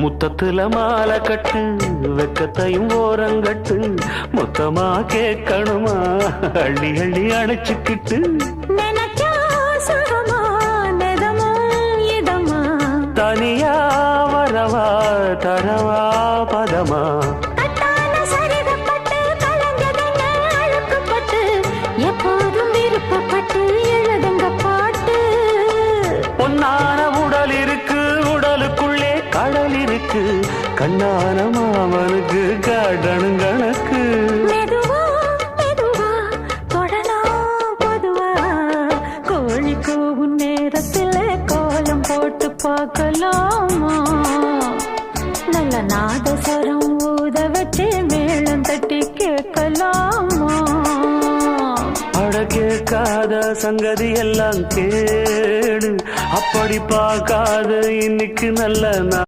முத்தத்துல மாலை கட்டு வெக்கத்தையும் ஓரங்கட்டு மொத்தமா கேட்கணுமா அள்ளி அள்ளி அணைச்சுக்கிட்டு தனியா வரவா தரவா பதமா எப்போதும் விருப்பப்பட்டு எழுதுங்க பாட்டு பொன்னான உடல் இருக்கு உடலுக்குள்ளே கடல் இருக்கு கண்ணான மாமனுக்கு காடணும் கணக்கு மெதுவா மெதுவா தொடலாம் பொதுவா கோழி கூவும் நேரத்தில் கோலம் போட்டு பார்க்கலாமா நல்ல நாதஸ்வரம் ஊத வச்சு மேளம் தட்டி கேட்கலாமா அட கேட்காத சங்கதி எல்லாம் கேடு அப்படி பார்க்காத இன்னைக்கு நல்ல